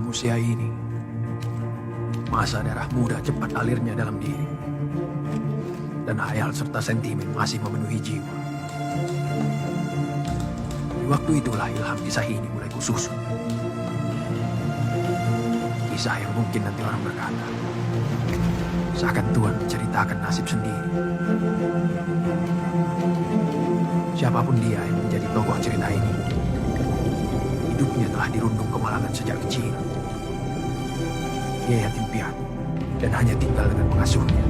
dalam usia ini, masa darah muda cepat alirnya dalam diri. Dan hayal serta sentimen masih memenuhi jiwa. Di waktu itulah ilham kisah ini mulai kususun. Kisah yang mungkin nanti orang berkata, seakan Tuhan menceritakan nasib sendiri. Siapapun dia yang menjadi tokoh cerita ini, hidupnya telah dirundung kemalangan sejak kecil. Dia yatim piatu dan hanya tinggal dengan pengasuhnya.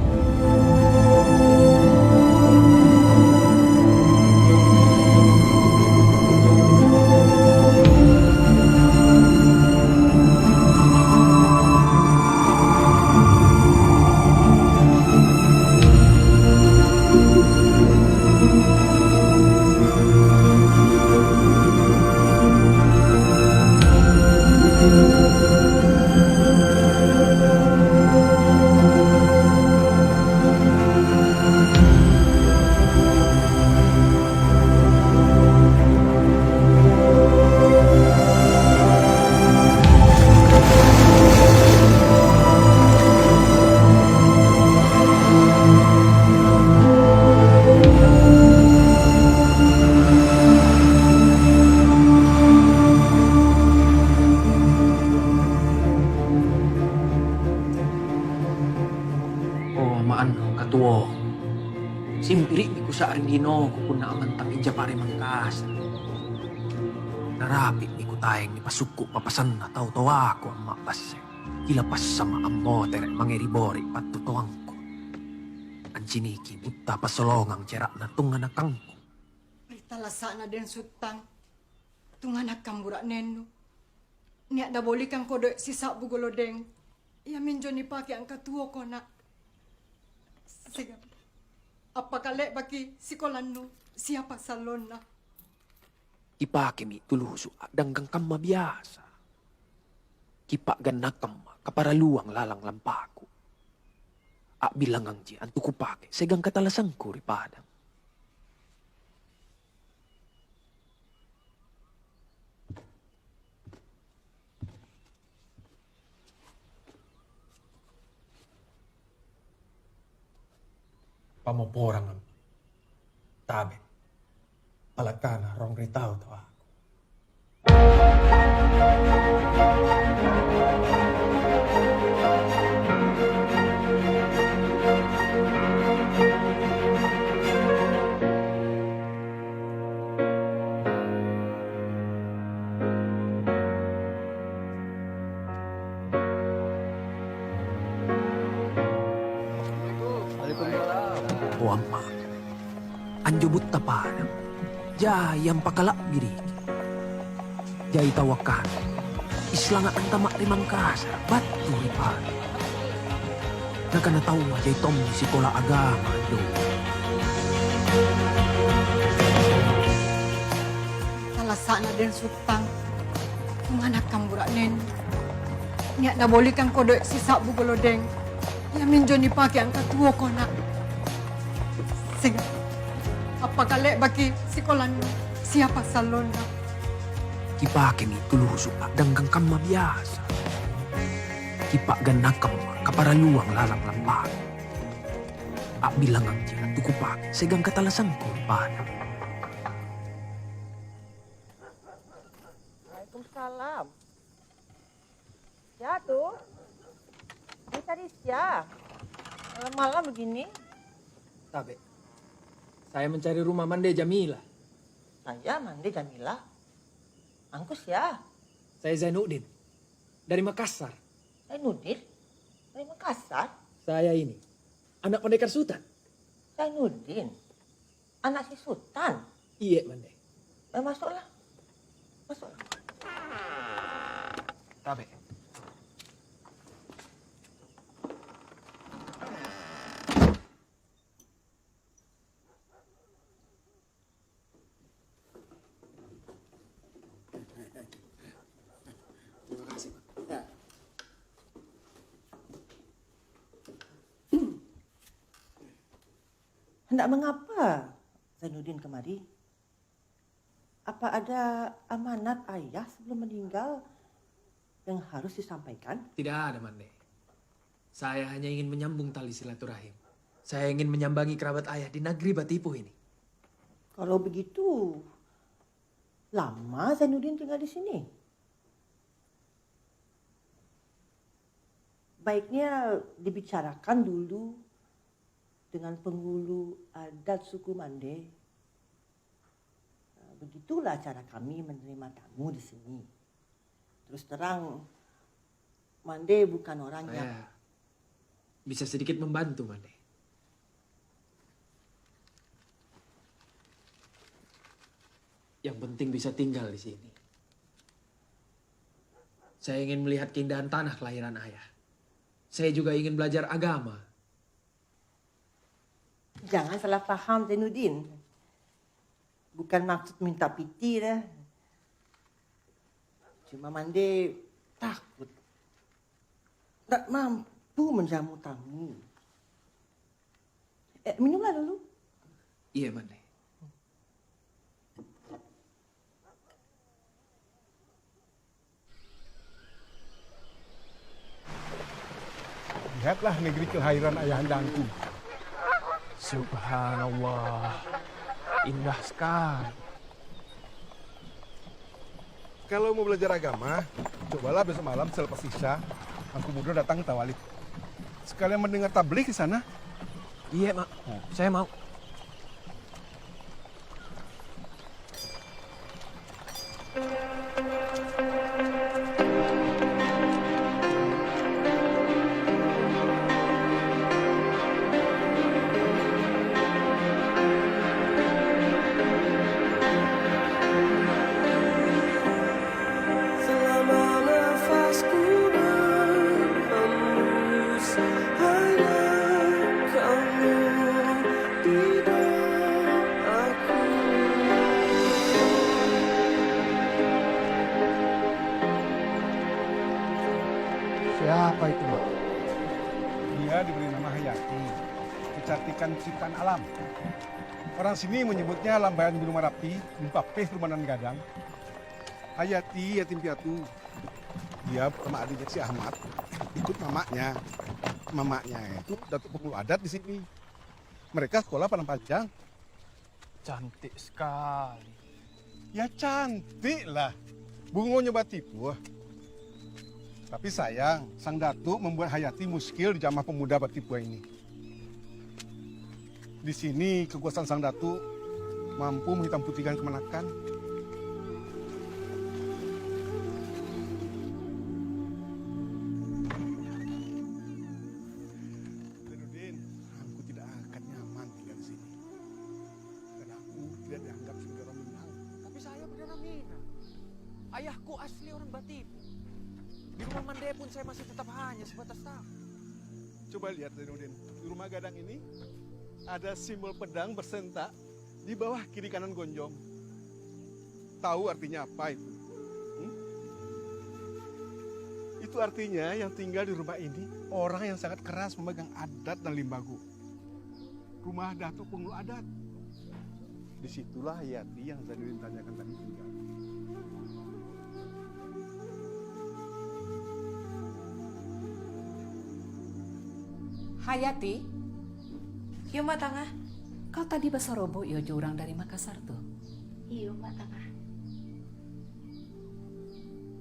Ketua, simpiri biku saaring dino ku puna amantang ijapari mangkas. Narapi biku tayang ni pasuku papasan na tau aku amma base. Kilapas sama ammo terek mangeribori patutawangku. Anciniki buta pasolongang cerak na tunganakangku. Talasa na den sutang. Tunganak kambura nenu. Niak da boli kang kode sisa bugolodeng. Ya minjo ni pake ang katuo ko na. Sige. Apakale baki sikolanno siapa salon na. Ipake mi tulusu danggang kamma biasa. Kipak ganak kamma kaparaluang lalang lampaku. Bilang ang ji antuku pake segang katalasangku ripadang. Pamoporang ang tabi. Palakana rong ritao to ako. O amma, anjo butta padang, jayang pakalak biriki. Jai tawakan, islanga antama rimang kasar, batu ripada. Nakana tahu jai tom di sekolah agama do. Talasa na den sutang. Tunganak kambura nenu. Niak da boli kang kode sisa bugolodeng. Ya minjo ni pake ang katuo ko na. Sige. Apakale baki sikolanno siapa salon na. Kipake mi tulusu danggang kamma biasa. Kipak ganak kamma kaparaluang lalang lampaku. Bilang ang ji antuku pake segang katalasangku ripadang. Waalaikumsalam. Ya tuh. Ini tadi ya. Malam-malam begini. Tabe, saya mencari rumah Mande Jamila. Saya Mande Jamila. Angkus ya. Saya Zainuddin, dari Makassar. Zainuddin? Dari Makassar? Saya ini, anak pendekar Sultan. Zainuddin? Anak si Sultan? Iya, Mande. Masuklah. Masuklah. Tabe. Terima kasih, Pak. Ya. Hendak mengapa Zainuddin kemari? Apa ada amanat ayah sebelum meninggal yang harus disampaikan? Tidak ada, Mande. Saya hanya ingin menyambung tali silaturahim. Saya ingin menyambangi kerabat ayah di negeri Batipuh ini. Kalau begitu, lama Zainuddin tinggal di sini? Baiknya dibicarakan dulu dengan penghulu adat suku Mande. Begitulah cara kami menerima tamu di sini. Terus terang, Mande bukan orang yang... Saya bisa sedikit membantu, Mande. Yang penting bisa tinggal di sini. Saya ingin melihat keindahan tanah kelahiran ayah. Saya juga ingin belajar agama. Jangan salah paham, Zainuddin. Bukan maksud minta piti dah. Cuma Mande takut. Tak mampu menjamu tamu. Minumlah dulu. Iya, Mande. Lihatlah negeri kelahiran ayahandaku. Subhanallah. Indah sekali. Kalau mau belajar agama, cobalah besok malam selepas Isya, Angku Muda datang ke Tawalib. Sekalian mendengar tabligh di sana. Iya, Mak. Saya mau. Selama nafasku berhembus, hanya kamu di doaku. Siapa itu, Mak? Dia diberi nama Hayati, kecantikan ciptaan alam. Orang sini menyebutnya Lambayan Gunung Merapi, Limpapeh Rumanan Gadang. Hayati yatim piatu. Dia bersama adiknya si Ahmad, ikut mamaknya. Mamaknya itu datuk pengulu adat di sini. Mereka sekolah Padang Panjang. Cantik sekali. Ya cantik lah. Bungonya Batipuh. Tapi sayang, sang datuk membuat Hayati muskil di Jamaah Pemuda Batipuh ini. Di sini kekuasaan sang datuk mampu menghitam putihkan kemenakan. Zainuddin, aku tidak akan nyaman tinggal di sini. Karena aku tidak dianggap sebagai orang Minang. Tapi saya beneran Minang. Ayahku asli orang Batipuh. Di rumah Mande pun saya masih tetap hanya sebatas tamu. Coba lihat Zainuddin, di rumah gadang ini ada simbol pedang bersentak di bawah kiri kanan gonjong. Tahu artinya apa itu? Hmm? Itu artinya yang tinggal di rumah ini orang yang sangat keras memegang adat dan limbagu. Rumah datuk pengulu adat. Disitulah Hayati yang Zainuddin tanyakan tadi tinggal. Hayati, yo Mak Tangah. Kau tadi bahasa robo yo jurang dari Makassar tuh. Iya, Mak Tangah.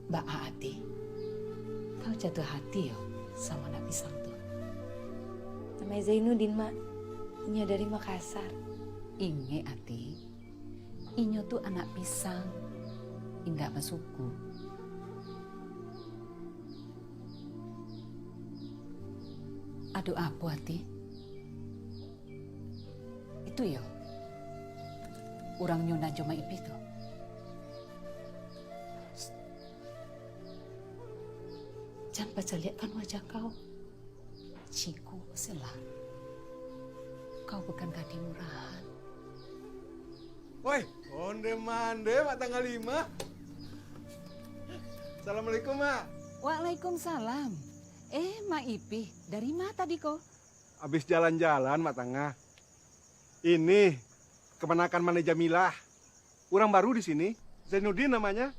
Mbak Aati, kau jatuh hati yo sama anak pisang tuh. Namanya Zainuddin, Mak. Inyo dari Makassar. Inge Ati, inyo tuh anak pisang, indah masuku. Aduh apa Ati? Itu yo, orang Nyona Joma Ipi tuh. Jangan baca lihatkan wajah kau. Ciku selah. Kau bukan gadis murahan. Woi, onde mande Mak tanggal 5. Assalamualaikum, Mak. Waalaikumsalam. Mak Ipi, dari mana tadi kau? Habis jalan-jalan, Mak Tangah. Ini kemenakan Mane Jamilah. Orang baru di sini, Zainuddin namanya.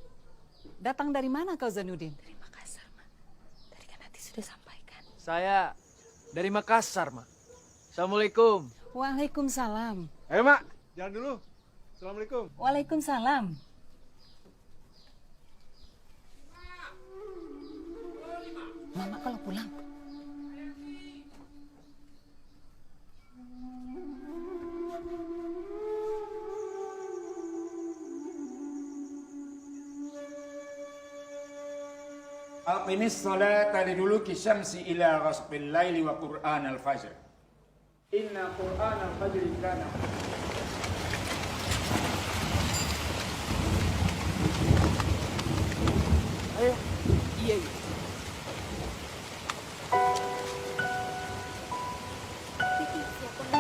Datang dari mana kau Zainuddin? Dari Makassar. Saya dari Makassar, Mak. Assalamualaikum. Waalaikumsalam. Ayo mak, jalan dulu. Assalamualaikum. Waalaikumsalam. Mama kalau pulang. Aqimis salata liduluki syamsi ila ghasbil laili wa Qur'an al-fajr. Inna Qur'an al-fajr kana. Ayo. Iya, iya. Titi, siapa aku?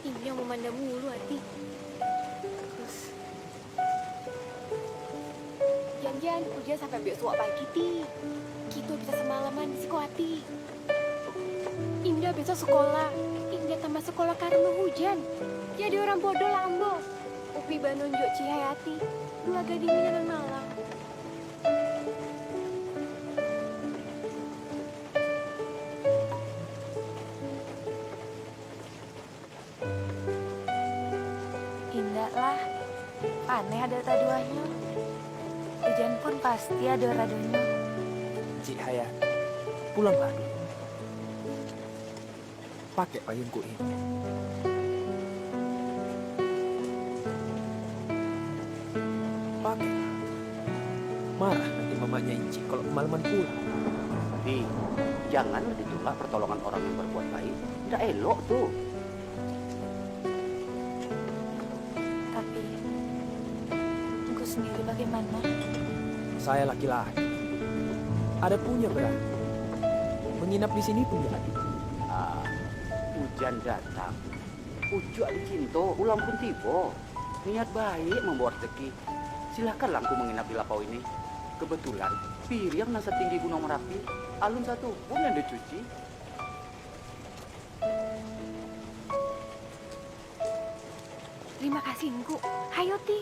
Ini yang memandang mulu, Ati. Terus, jangan hujan sampai besok pagi, Ti. Kita bisa semalaman di sekolah, Ati. Indah besok sekolah. Indah tambah sekolah karena hujan. Jadi orang bodoh lambo. Upi banunjuk Cihayati. Dua gading dan malam. Indah lah. Aneh ada taduannya. Hujan pun pasti ada radunya. Cik Hayat, pulanglah dulu. Pakai payungku ini. Pakai. Marah nanti mamanya Inci kalau kemalaman pulang. Di, jangan ditolak pertolongan orang yang berbuat baik. Tidak elok tuh. Tapi, engkau sendiri bagaimana? Saya laki-laki. Ada punya berani. Menginap di sini pun jadi. Ah, hujan datang. Ujuk di cinta, ulang pun tiba. Niat baik membawa rezeki. Silakanlah aku menginap di lapau ini. Kebetulan, piring nasa tinggi Gunung Merapi. Alun satu pun yang dicuci. Terima kasih, Engku. Hayo, Ti.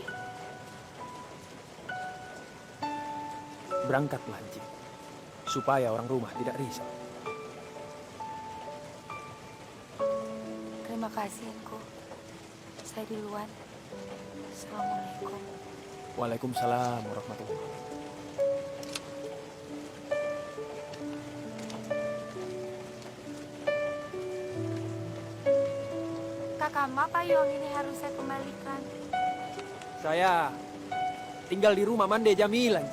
Berangkatlah, Inci. Supaya orang rumah tidak risau. Terima kasih, Engku. Saya duluan. Assalamualaikum. Waalaikumsalam warahmatullahi. Kakak Ma, payung ini harus saya kembalikan. Saya tinggal di rumah Mande Jamilan.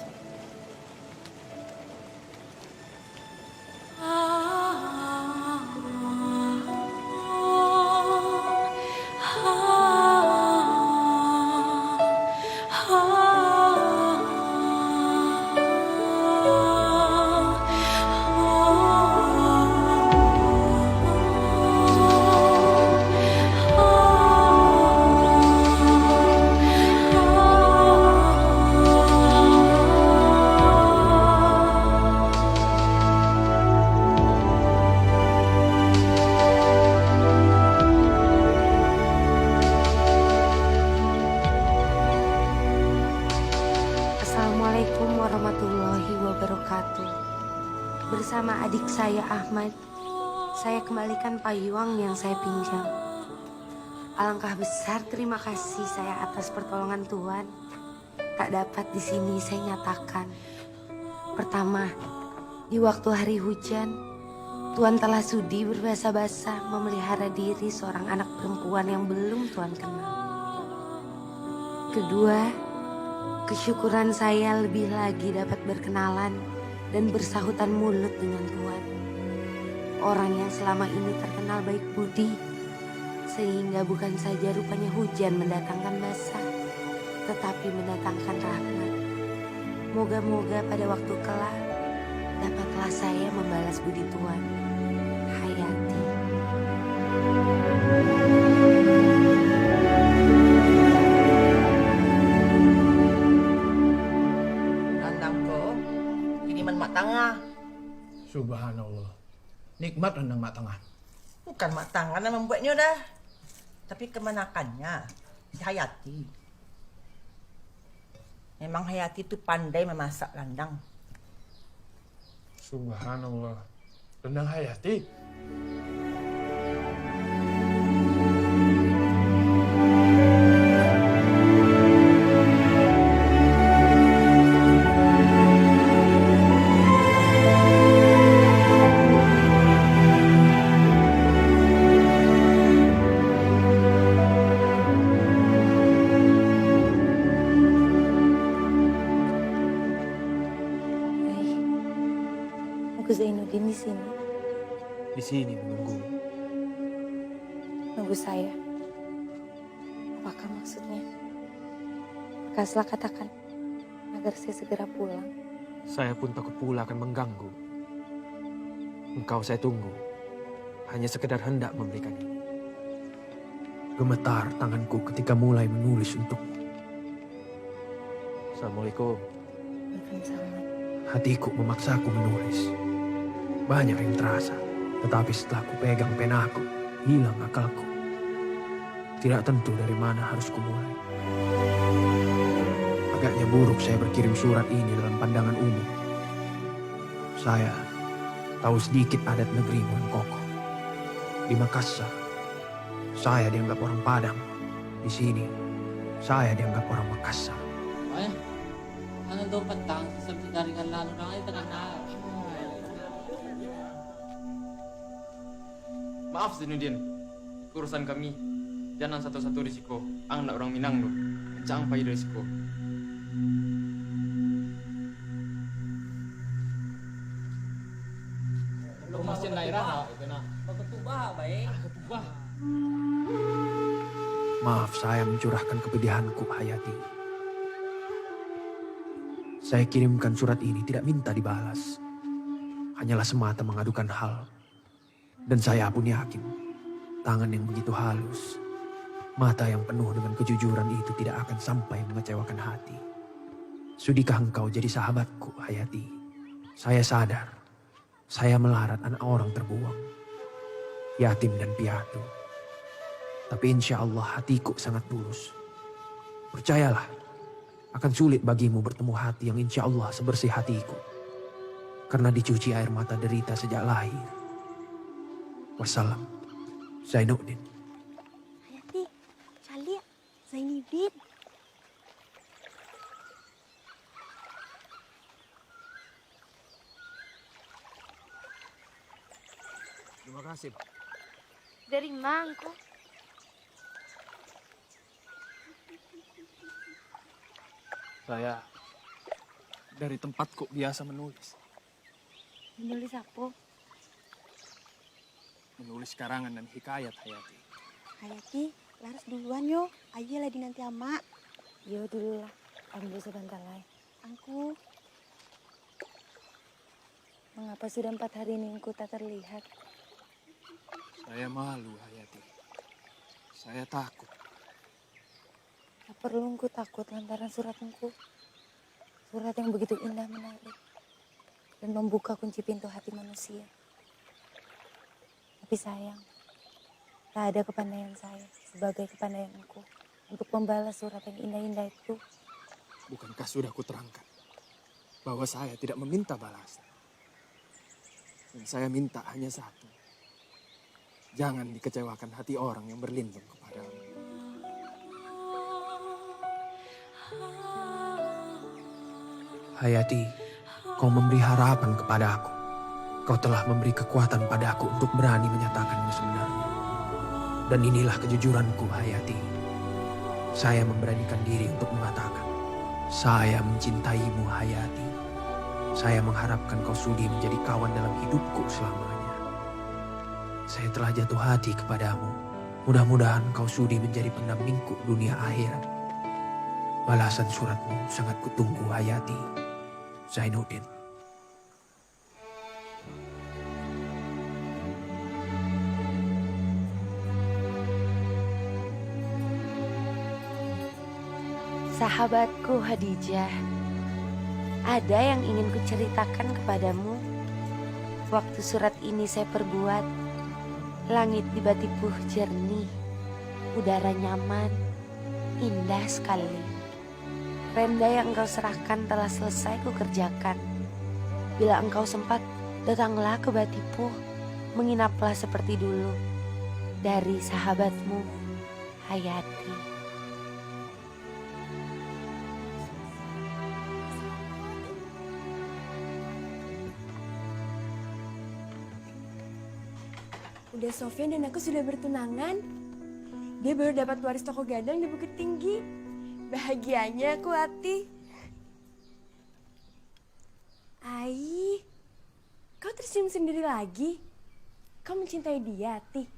Assalamualaikum warahmatullahi wabarakatuh. Bersama adik saya Ahmad, saya kembalikan payung yang saya pinjam. Alangkah besar terima kasih saya atas pertolongan Tuhan. Tak dapat di sini saya nyatakan. Pertama, di waktu hari hujan, Tuhan telah sudi berbasa-basa memelihara diri seorang anak perempuan yang belum Tuhan kenal. Kedua, kesyukuran saya lebih lagi dapat berkenalan dan bersahutan mulut dengan Tuhan. Orang yang selama ini terkenal baik budi, sehingga bukan saja rupanya hujan mendatangkan basah, tetapi mendatangkan rahmat. Moga-moga pada waktu kelak dapatlah saya membalas budi Tuhan. Hayati. Nandangku, ini mak tengah. Subhanallah. Nikmat rendang mak tengah. Bukan mak tangan yang membuatnya dah. Tapi kemanakannya. si Hayati. Memang Hayati itu pandai memasak landang. Subhanallah. Rendang Hayati. Nunggu Zainuddin di sini. Di sini menunggu. Nunggu saya. Apakah maksudnya? Kaslah katakan agar saya segera pulang. Saya pun takut pula akan mengganggu. Engkau saya tunggu. Hanya sekedar hendak memberikan ini. Gemetar tanganku ketika mulai menulis untukmu. Assalamualaikum. Waalaikumsalam. Hatiku memaksaku menulis. Banyak yang terasa. Tetapi setelah ku pegang penaku, hilang akalku. Tidak tentu dari mana harus kumulai. Agaknya buruk saya berkirim surat ini dalam pandangan umum. Saya tahu sedikit adat negerimu yang kokoh. Di Makassar, saya dianggap orang Padang. Di sini, saya dianggap orang Makassar. Ay, ano daw patang sa jaringan lalo na ngayon terkenal. Maaf Zainuddin, urusan kami. Jangan satu-satu risiko. Ang orang Minang lo, jangan pay risiko. Lu masih naira itu na. Pagkatubah baik. Pagkatubah. Maaf saya mencurahkan kepedihanku, Hayati. Saya kirimkan surat ini tidak minta dibalas. Hanyalah semata mengadukan hal. Dan saya pun yakin, tangan yang begitu halus, mata yang penuh dengan kejujuran itu tidak akan sampai mengecewakan hati. Sudikah engkau jadi sahabatku, Hayati? Saya sadar, saya melarat anak orang terbuang, yatim dan piatu. Tapi insya Allah hatiku sangat tulus. Percayalah, akan sulit bagimu bertemu hati yang insya Allah sebersih hatiku. Karena dicuci air mata derita sejak lahir. Wassalam, Zainuddin. Hayati, Calia, Zainuddin. Terima kasih. Dari mangku. Saya dari tempatku biasa menulis. Menulis apa? Menulis karangan dan hikayat, Hayati. Hayati, laras duluan yo. Aja lagi nanti ama. Yo dulu lah. Ambil sebentar lagi. Angku. Mengapa sudah 4 hari ini engkau tak terlihat? Saya malu, Hayati. Saya takut. Tak perlu engkau takut lantaran surat engkau. Surat yang begitu indah menarik. Dan membuka kunci pintu hati manusia. Tapi sayang, tak ada kepandaian saya sebagai kepandaian engkau untuk membalas surat yang indah-indah itu. Bukankah sudah kuterangkan bahwa saya tidak meminta balasan. Dan saya minta hanya satu. Jangan dikecewakan hati orang yang berlindung kepadamu. Hayati, kau memberi harapan kepada aku. Kau telah memberi kekuatan padaku untuk berani menyatakan yang sebenarnya. Dan inilah kejujuranku, Hayati. Saya memberanikan diri untuk mengatakan, saya mencintaimu, Hayati. Saya mengharapkan kau sudi menjadi kawan dalam hidupku selamanya. Saya telah jatuh hati kepadamu. Mudah-mudahan kau sudi menjadi pendampingku dunia akhirat. Balasan suratmu sangat kutunggu, Hayati. Zainuddin. Sahabatku Hadijah, ada yang ingin kuceritakan kepadamu. Waktu surat ini saya perbuat, langit tiba-tiba jernih, udara nyaman, Indah sekali. Renda yang engkau serahkan telah selesai kukerjakan. Bila engkau sempat, datanglah ke Batipuh, menginaplah seperti dulu. Dari sahabatmu, Hayati. Udah Sofyan dan aku sudah bertunangan. Dia baru dapat waris toko gadang di Bukit Tinggi. Bahagianya aku, Ati. Ai, kau tersenyum sendiri lagi. Kau mencintai dia, Ati.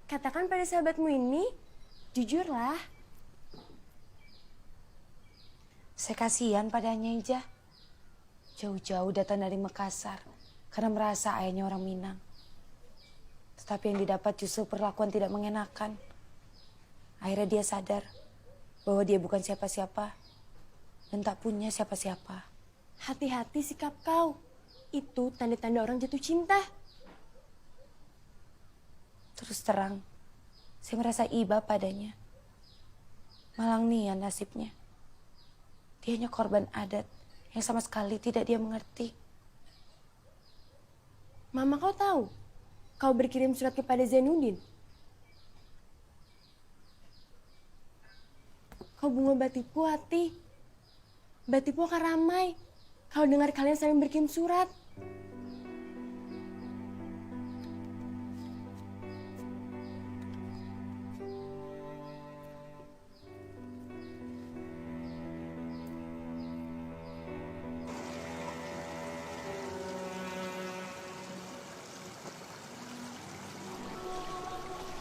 Katakan pada sahabatmu ini, jujurlah. Saya kasihan padanya, Ija. Jauh-jauh datang dari Makassar karena merasa ayahnya orang Minang. Tetapi yang didapat justru perlakuan tidak mengenakan. Akhirnya dia sadar bahwa dia bukan siapa-siapa dan tak punya siapa-siapa. Hati-hati sikap kau. Itu tanda-tanda orang jatuh cinta. Terus terang, saya merasa iba padanya. Malang nian nasibnya. Dia hanya korban adat yang sama sekali tidak dia mengerti. Mama kau tahu? Kau berkirim surat kepada Zainuddin. Kau bunga Batipuh, Hati. Batipuh akan ramai. Kalau dengar kalian saling berkirim surat.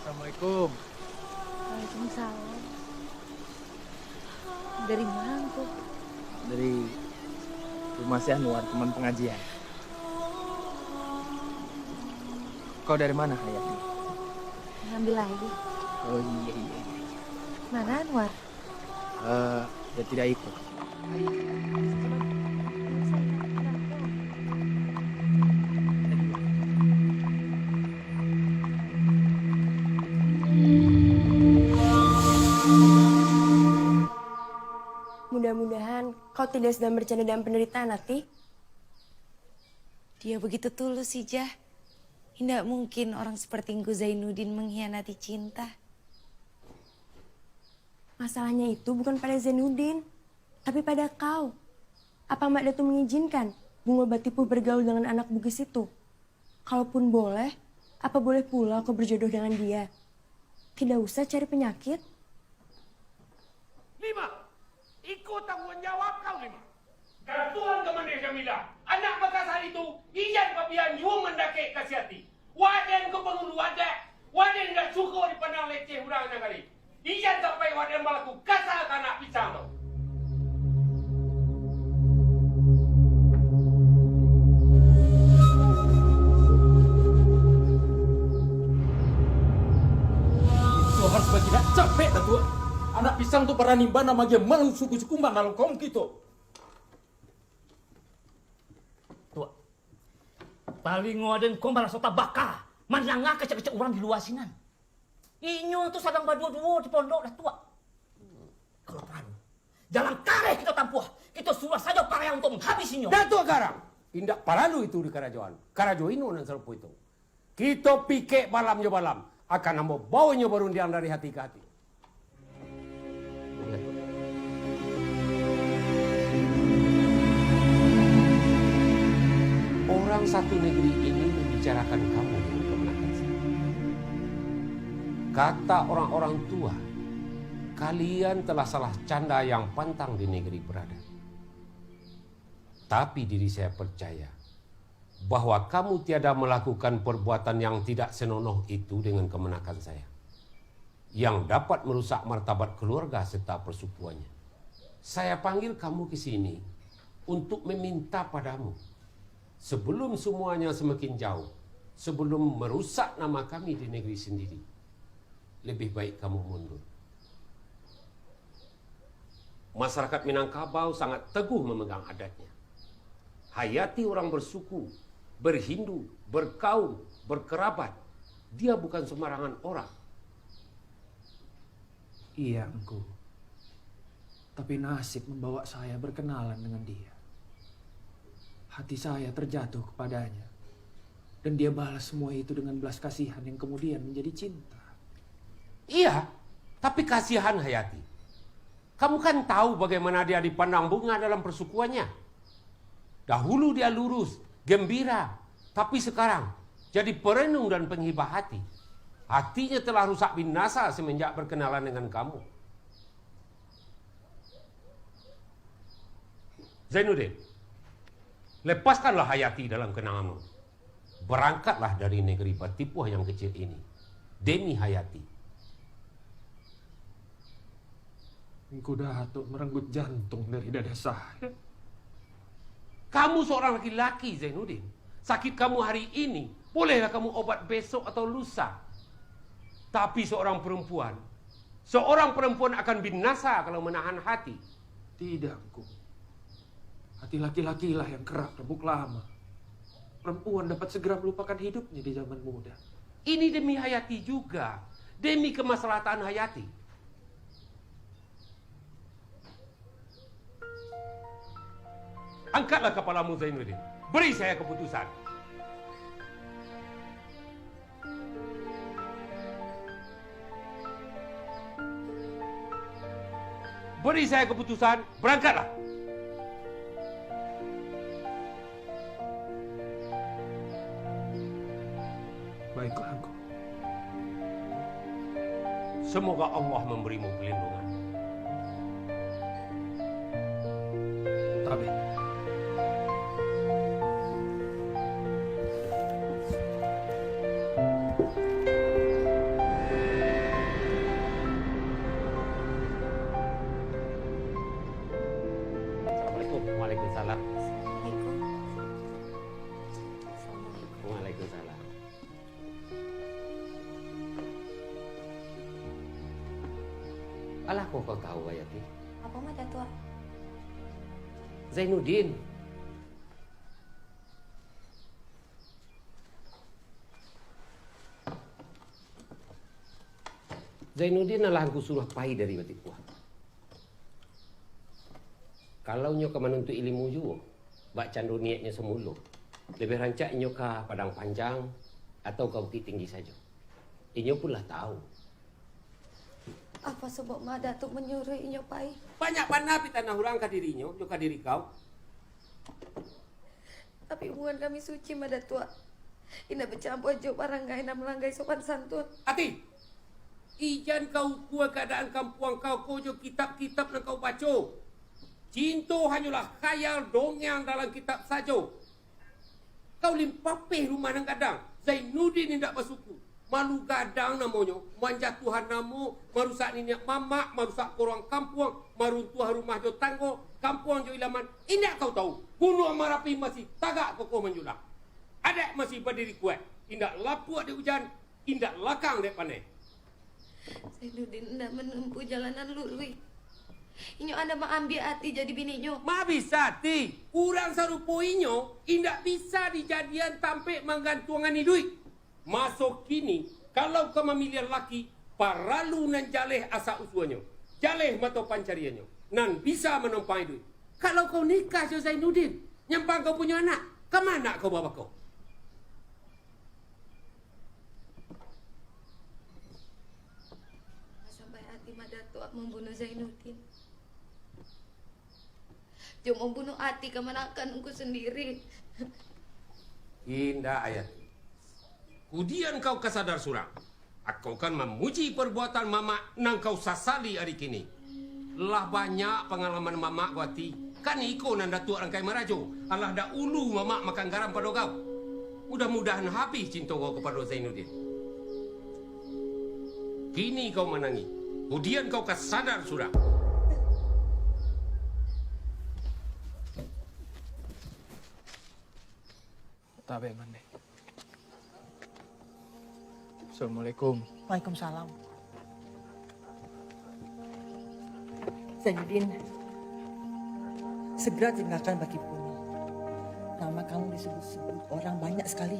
Assalamualaikum. Waalaikumsalam. Dari mana tuh? Dari rumah si Anwar, teman pengajian. Kau dari mana, Hayati? Ngambil lagi. Oh iya. Mana Anwar? Dia tidak ikut. Mudah-mudahan kau tidak sedang bercanda dalam penderitaan, Ati. Dia begitu tulus, Ija. Tidak mungkin orang seperti Engku Zainuddin mengkhianati cinta. Masalahnya itu bukan pada Zainuddin, tapi pada kau. Apa Mbak Datu mengizinkan Bunga Batipuh bergaul dengan anak Bugis itu? Kalaupun boleh, apa boleh pula kau berjodoh dengan dia? Tidak usah cari penyakit. Lima, ikut tanggung jawab kau Lima. Katuan ke mana Jamila? Anak Makassar itu, iyan papian yu mendake kasihati. Waden ke penghulu wadah. Waden tidak suka dipandang leceh urang kali. Iyan sampai waden melaku kasar ke anak pisang tu. Itu harus bagi nak capek dah tu. Anak pisang tu para nimba nama dia malu suku-suku mbak dalam kaum kita. Tua, paling ngoden kau malah sota baka. Manlanga kecek-kecek orang di luar sinan. Inyo tu sadang berdua-dua di pondok dah tua. Kalau perlu, jalan kareh kita tampuh. Kita suruh saja pakai untuk menghabisinya. Datuk garang. Indak paralu itu di kerajaan. Kerajaan ini nan serpu itu. Kita pikir balamnya balam. Akan nambah bawanya berundian dari hati ke hati. Orang satu negeri ini membicarakan kamu dengan kemenakan saya. Kata orang-orang tua, kalian telah salah canda yang pantang di negeri berada. Tapi diri saya percaya bahwa kamu tiada melakukan perbuatan yang tidak senonoh itu dengan kemenakan saya, yang dapat merusak martabat keluarga serta persukuannya. Saya panggil kamu ke sini untuk meminta padamu, sebelum semuanya semakin jauh, sebelum merusak nama kami di negeri sendiri, lebih baik kamu mundur. Masyarakat Minangkabau sangat teguh memegang adatnya. Hayati orang bersuku, berhindu, berkaum, berkerabat. Dia bukan sembarangan orang. Iya, Engku. Tapi nasib membawa saya berkenalan dengan dia. Hati saya terjatuh kepadanya. Dan dia balas semua itu dengan belas kasihan yang kemudian menjadi cinta. Iya, tapi kasihan Hayati. Kamu kan tahu bagaimana dia dipandang Bunga dalam persukuannya. Dahulu dia lurus, gembira. Tapi sekarang jadi perenung dan penghibah hati. Hatinya telah rusak binasa semenjak berkenalan dengan kamu. Zainuddin, lepaskanlah Hayati dalam kenanganmu. Berangkatlah dari negeri Patipuah yang kecil ini demi Hayati. Engkau Datuk merenggut jantung dari dada saya. Kamu seorang laki-laki, Zainuddin. Sakit kamu hari ini, bolehlah kamu obat besok atau lusa. Tapi seorang perempuan akan binasa kalau menahan hati. Tidak, Engkau. Hati laki-laki lah yang kerak rebuk lama. Perempuan dapat segera melupakan hidupnya di zaman muda. Ini demi Hayati juga. Demi kemaslahatan Hayati. Angkatlah kepalamu, Zainuddin. Beri saya keputusan. Beri saya keputusan, berangkatlah. Baiklah, Engkau. Semoga Allah memberimu perlindungan. Tabib. Assalamualaikum. Waalaikumsalam. Waalaikumsalam. Alah kok kau tahu Hayati? Apa mah Datuk? Zainuddin. Zainuddin adalah aku suruh pai dari Patipuah. Kalau nyoka menuntut ilmu juga, bak candu niatnya semula. Lebih rancak nyoka Padang Panjang atau ke Bukit Tinggi saja. Inyo pun lah tahu. Apa sebab mak Datuk menyuruh inyo pai? Banyak pandai tanah orang ke dirinya, juga diri kau. Tapi hubungan kami suci mak Datuk. Ina bercampur jo barang ina melanggai sopan santun. Ati, ijan kau kuat keadaan kampuang kau jo kitab-kitab yang kau baca. Cinta hanyalah khayal dongeng dalam kitab saja. Kau limpapeh rumah nang gadang. Zainuddin tidak bersuku. Malu gadang namanya, manjat Tuhan namo, marusak niat mamak, marusak korang kampuang, maruntuh rumah jo tanggo, kampuang jo ilaman. Indak kau tahu, Gunung Merapi masih tagak kokoh menjulang. Ada masih berdiri kuat. Indak lapuk di hujan, indak lakang di panai. Zainuddin hendak menempuh jalanan lurui. Inyo anda mengambil hati jadi bininya. Ma bisa ti, kurang serupa inyo, indak bisa dijadian tampik menggantungan duit. Masuk kini, kalau kau memilih laki, paralu nan jaleh asa usuannya. Jaleh mata pancariannya. Nan bisa menempah duit. Kalau kau nikah jo Zainuddin, nyempang kau punya anak, kemana kau bawa kau? Sampai hati mak Datuk membunuh Zainuddin. Jo membunuh hati kemanakan engkau sendiri. Indah ayat. Kemudian kau kesadar surang. Aku akan memuji perbuatan mamak nang kau sasali hari kini. Lah banyak pengalaman mamak wati. Kan iko nan datuk rangkai merajo. Allah dah ulu mamak makan garam pada kau. Mudah-mudahan habis cinta kau kepada Zainuddin. Kini kau menangi. Kemudian kau kesadar surang. Tabe mande. Assalamualaikum. Waalaikumsalam. Zainuddin, segera tinggalkan Baki Puni. Nama kamu disebut-sebut orang banyak sekali.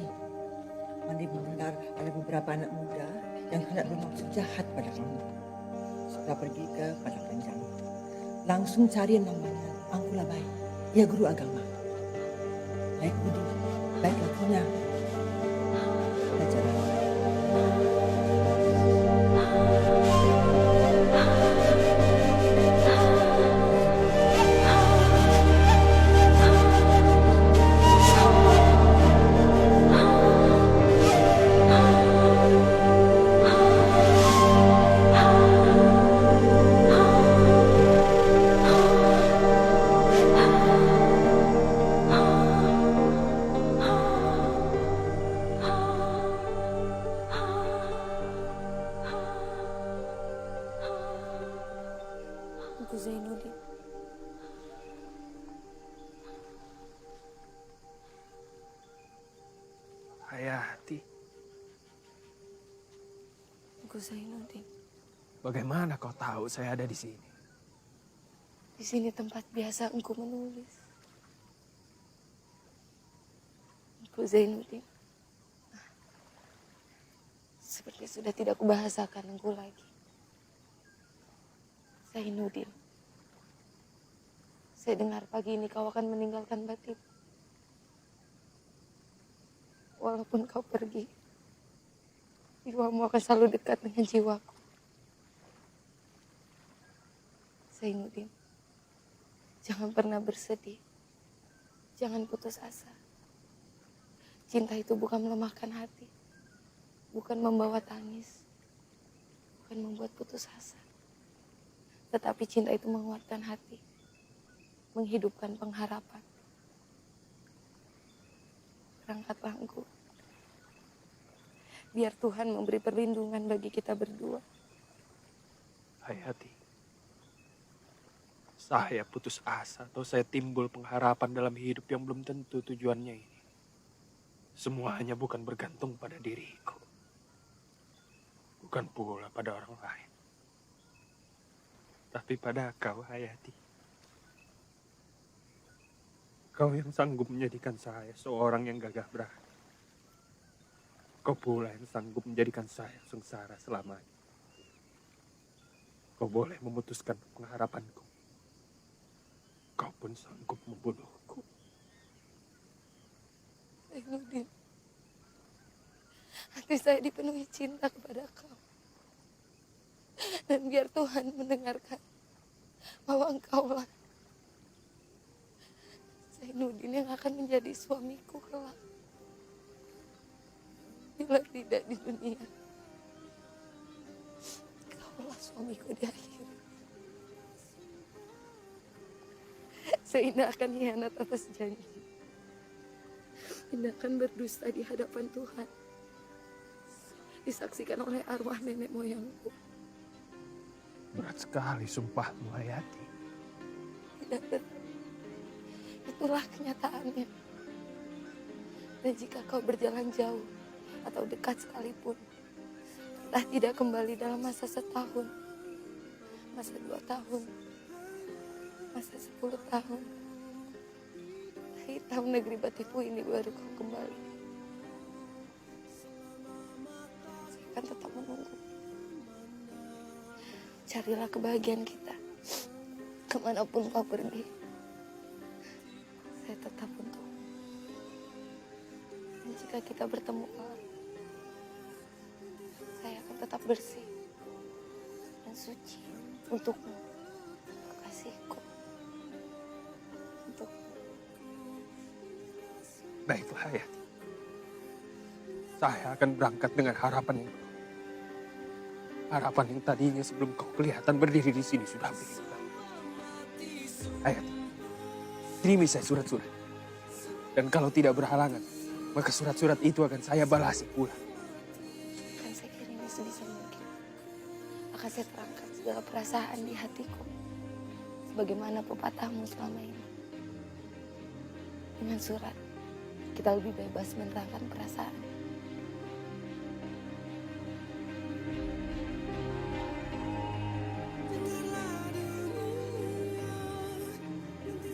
Mandi mendengar ada beberapa anak muda yang hendak bermaksud jahat pada kamu. Segera pergi ke Padang Panjang. langsung cari yang namanya Angkula Baik. Ia guru agama. Baik budi, baik lakunya. Belajar. Engku Zainuddin. Hayati, Engku Zainuddin. bagaimana kau tahu saya ada di sini? Di sini tempat biasa engku menulis. Engku Zainuddin. Seperti sudah tidak kubahasakan engku lagi. Zainuddin. Saya dengar pagi ini kau akan meninggalkan Batik. Walaupun kau pergi, jiwamu akan selalu dekat dengan jiwaku. Zainuddin, jangan pernah bersedih. Jangan putus asa. Cinta itu bukan melemahkan hati. Bukan membawa tangis. Bukan membuat putus asa. Tetapi cinta itu menguatkan hati. Menghidupkan pengharapan. Berangkatlah engkau. Biar Tuhan memberi perlindungan bagi kita berdua. Hayati, saya putus asa atau saya timbul pengharapan dalam hidup yang belum tentu tujuannya ini. Semuanya bukan bergantung pada diriku. Bukan pula pada orang lain. Tapi pada kau, Hayati. Kau yang sanggup menjadikan saya seorang yang gagah berani. Kau pula yang sanggup menjadikan saya sengsara selamanya. Kau boleh memutuskan pengharapanku. Kau pun sanggup membunuhku. Zainuddin, hati saya dipenuhi cinta kepada kau. Dan biar Tuhan mendengarkan bahwa engkaulah Zainuddin yang akan menjadi suamiku kelak. Bila tidak di dunia, engkaulah suamiku di akhirat. Saya tidak akan hianat atas janji. Tidak akan berdusta di hadapan Tuhan. Disaksikan oleh arwah nenek moyangku. Berat sekali sumpahmu, Hayati. Tidak berat. Itulah kenyataannya. Dan jika kau berjalan jauh atau dekat sekalipun, entah tidak kembali dalam masa setahun, masa 2 tahun, masa 10 tahun, hitam negeri Batipu ini baru kau kembali. Saya akan tetap menunggu. Carilah kebahagiaan kita. Kemanapun kau pergi, saya tetap untuk. Dan jika kita bertemu kelak, saya akan tetap bersih dan suci untukmu, kekasihku. Untuk. Baiklah, Hayati. Saya akan berangkat dengan harapan yang penuh. Harapan yang tadinya sebelum kau kelihatan berdiri di sini sudah hilang. Hayati, kirimi saya surat-surat. Dan kalau tidak berhalangan, maka surat-surat itu akan saya balasi pula. Akan saya kirimi sebisa mungkin. Akan saya terangkan segala perasaan di hatiku. Sebagaimana pepatahmu selama ini. Dengan surat, kita lebih bebas menerangkan perasaan.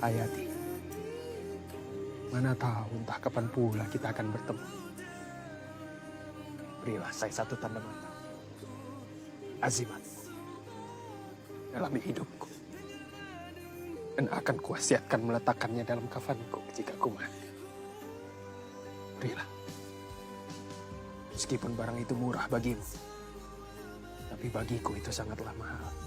Hayati, mana tahu entah kapan pula kita akan bertemu. Berilah saya satu tanda mata. Azimat dalam hidupku. dan akan kuwasiatkan meletakkannya dalam kafanku jika aku mati. Berilah. Meskipun barang itu murah bagimu, tapi bagiku itu sangatlah mahal.